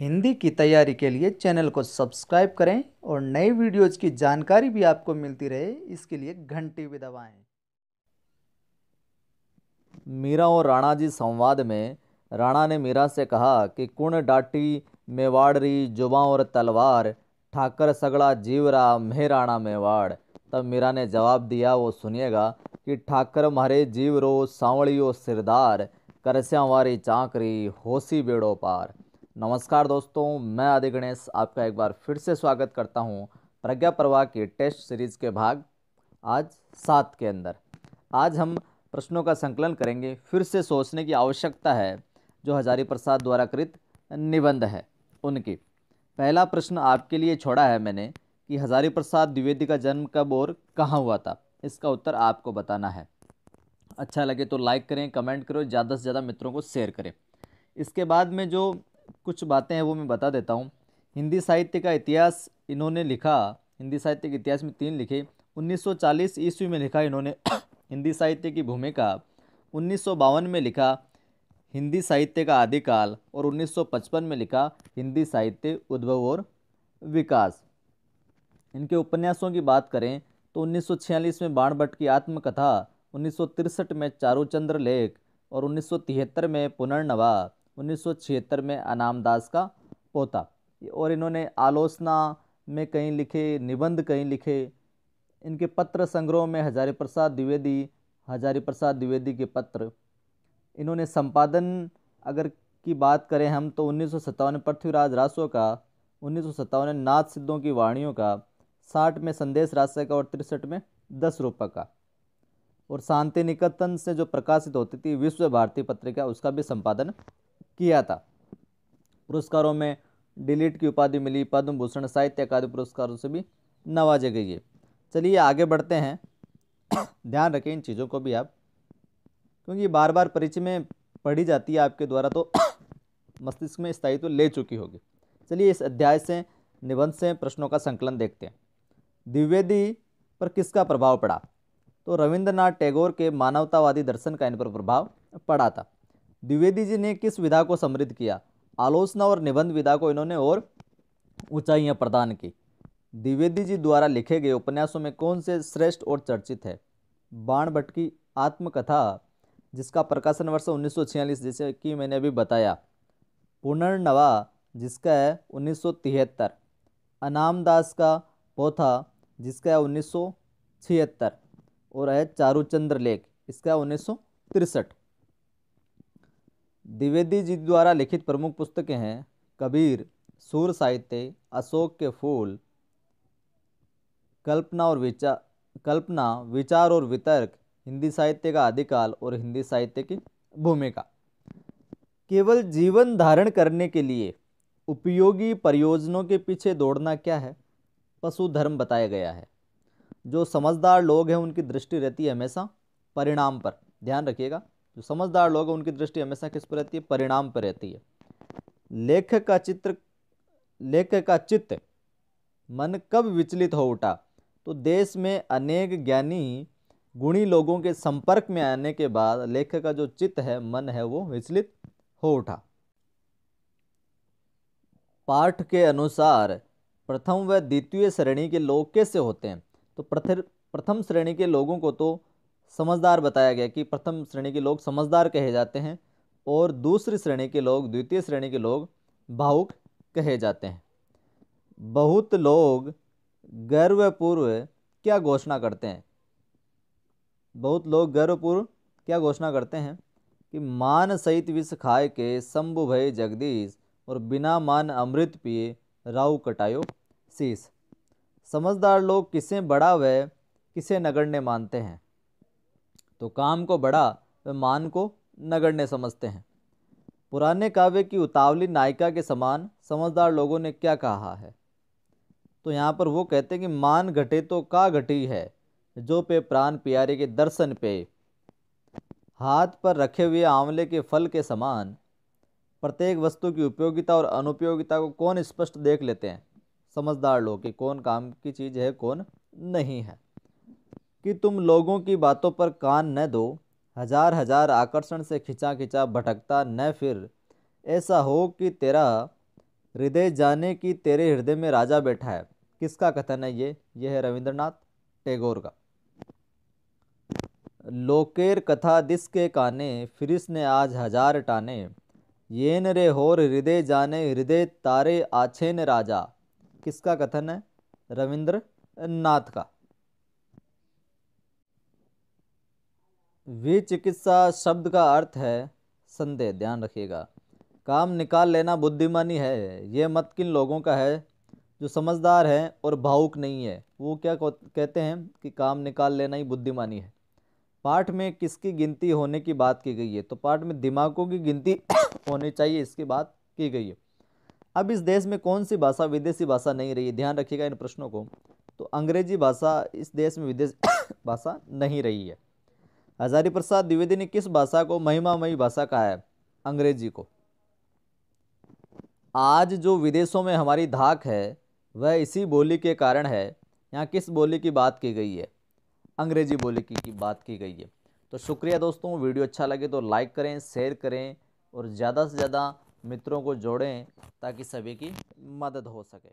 हिंदी की तैयारी के लिए चैनल को सब्सक्राइब करें और नई वीडियोज़ की जानकारी भी आपको मिलती रहे, इसके लिए घंटी भी दबाएं। मीरा और राणा जी संवाद में राणा ने मीरा से कहा कि कुण डाटी मेवाड़री जुबां और तलवार ठाकर सगड़ा जीवरा मेहराणा मेवाड़। तब मीरा ने जवाब दिया, वो सुनिएगा, कि ठाकर म्हारे जीवरो सांवड़ियो सिरदार करस्यां वारी चाकरी होसी बेड़ो पार। नमस्कार दोस्तों, मैं आदि गणेश आपका एक बार फिर से स्वागत करता हूँ प्रज्ञा प्रवाह की टेस्ट सीरीज के भाग आज 7 के अंदर। आज हम प्रश्नों का संकलन करेंगे। फिर से सोचने की आवश्यकता है जो हजारी प्रसाद द्वारा कृत निबंध है उनकी। पहला प्रश्न आपके लिए छोड़ा है मैंने कि हजारी प्रसाद द्विवेदी का जन्म कब और कहाँ हुआ था। इसका उत्तर आपको बताना है। अच्छा लगे तो लाइक करें, कमेंट करो, ज़्यादा से ज़्यादा मित्रों को शेयर करें। इसके बाद में जो कुछ बातें हैं वो मैं बता देता हूँ। हिंदी साहित्य का इतिहास इन्होंने लिखा, हिंदी साहित्य के इतिहास में 3 लिखे। 1940 ईस्वी में लिखा इन्होंने हिंदी साहित्य की भूमिका। 1952 में लिखा हिंदी साहित्य का आदिकाल और 1955 में लिखा हिंदी साहित्य उद्भव और विकास। इनके उपन्यासों की बात करें तो 1946 में बाणभट्ट की आत्मकथा, 1963 में चारूचंद्र लेख और 1973 में पुनर्नवा, 1976 में अनामदास का पोता। और इन्होंने आलोचना में कहीं लिखे, निबंध कहीं लिखे। इनके पत्र संग्रह में हजारी प्रसाद द्विवेदी के पत्र। इन्होंने संपादन अगर की बात करें हम तो 1957 में पृथ्वीराज रासो का, 1957 में नाथ सिद्धों की वाणियों का, 60 में संदेश रास्य का और 63 में 10 रुपये का। और शांति निकेतन से जो प्रकाशित होती थी विश्व भारती पत्रिका, उसका भी संपादन किया था। पुरस्कारों में डिलीट की उपाधि मिली, पद्म भूषण, साहित्य अकादमी पुरस्कारों से भी नवाजे गई है। चलिए आगे बढ़ते हैं। ध्यान रखें इन चीज़ों को भी आप, क्योंकि बार बार परीक्षा में पढ़ी जाती है आपके द्वारा, तो मस्तिष्क में स्थायित्व ले चुकी होगी। चलिए इस अध्याय से, निबंध से प्रश्नों का संकलन देखते हैं। द्विवेदी पर किसका प्रभाव पड़ा? तो रविंद्रनाथ टैगोर के मानवतावादी दर्शन का इन पर प्रभाव पड़ा था। द्विवेदी जी ने किस विधा को समृद्ध किया? आलोचना और निबंध विधा को इन्होंने और ऊंचाइयां प्रदान की। द्विवेदी जी द्वारा लिखे गए उपन्यासों में कौन से श्रेष्ठ और चर्चित है? बाणभट्ट की आत्मकथा, जिसका प्रकाशन वर्ष 1946, जैसे कि मैंने अभी बताया। पुनर्नवा, जिसका है 1973। अनामदास का पोथा, जिसका है 1976। और है चारूचंद्र लेख, इसका 1963। द्विवेदी जी द्वारा लिखित प्रमुख पुस्तकें हैं कबीर, सूर साहित्य, अशोक के फूल, कल्पना, विचार और वितर्क, हिंदी साहित्य का आदिकाल और हिंदी साहित्य की भूमिका। केवल जीवन धारण करने के लिए उपयोगी परियोजनों के पीछे दौड़ना क्या है? पशु धर्म बताया गया है। जो समझदार लोग हैं उनकी दृष्टि रहती है हमेशा परिणाम पर। ध्यान रखिएगा, जो समझदार लोग हैं उनकी दृष्टि हमेशा किस पर रहती है? परिणाम पर रहती है। लेखक का चित्त मन कब विचलित हो उठा? तो देश में अनेक ज्ञानी गुणी लोगों के संपर्क में आने के बाद लेखक का जो चित्त है, मन है, वो विचलित हो उठा। पाठ के अनुसार प्रथम व द्वितीय श्रेणी के लोग कैसे होते हैं? तो प्रथम श्रेणी के लोगों को तो समझदार बताया गया कि प्रथम श्रेणी के लोग समझदार कहे जाते हैं, और दूसरी श्रेणी के लोग, द्वितीय श्रेणी के लोग भावुक कहे जाते हैं। बहुत लोग गर्वपूर्व क्या घोषणा करते हैं? बहुत लोग गर्वपूर्व क्या घोषणा करते हैं कि मान सहित विष खाए के शंभु भय जगदीश, और बिना मान अमृत पिए राहु कटायो शीस। समझदार लोग किसे बड़ा व किसे नगण्य मानते हैं? तो काम को बड़ा व मान को नगण्य समझते हैं। पुराने काव्य की उतावली नायिका के समान समझदार लोगों ने क्या कहा है? तो यहाँ पर वो कहते हैं कि मान घटे तो का घटी है, जो पे प्राण प्यारे के दर्शन पे। हाथ पर रखे हुए आंवले के फल के समान प्रत्येक वस्तु की उपयोगिता और अनुपयोगिता को कौन स्पष्ट देख लेते हैं? समझदार लोग, कि कौन काम की चीज है, कौन नहीं है। कि तुम लोगों की बातों पर कान न दो, हजार हजार आकर्षण से खिंचा खिंचा भटकता न फिर। ऐसा हो कि तेरा हृदय जाने की तेरे हृदय में राजा बैठा है, किसका कथन है ये है रविंद्रनाथ टैगोर का। लोकेर कथा दिस के काने, फिरिस ने आज हजार टाने, येन रे होर हृदय जाने, हृदय तारे आछेन राजा, किसका कथन है रविंद्रनाथ का। विचिकित्सा शब्द का अर्थ है संदेह, ध्यान रखिएगा। काम निकाल लेना बुद्धिमानी है, ये मत किन लोगों का है जो समझदार हैं और भावुक नहीं है। वो क्या कहते हैं कि काम निकाल लेना ही बुद्धिमानी है। पाठ में किसकी गिनती होने की बात की गई है, तो पाठ में दिमागों की गिनती होनी चाहिए, इसकी बात की गई है। अब इस देश में कौन सी भाषा विदेशी भाषा नहीं रही है, ध्यान रखिएगा इन प्रश्नों को। तो अंग्रेजी भाषा इस देश में विदेशी भाषा नहीं रही है। हजारी प्रसाद द्विवेदी ने किस भाषा को महिमामयी भाषा कहा है, अंग्रेजी को। आज जो विदेशों में हमारी धाक है वह इसी बोली के कारण है। यहाँ किस बोली की बात की गई है, अंग्रेजी बोली की बात की गई है। तो शुक्रिया दोस्तों, वीडियो अच्छा लगे तो लाइक करें, शेयर करें और ज़्यादा से ज़्यादा मित्रों को जोड़ें ताकि सभी की मदद हो सके।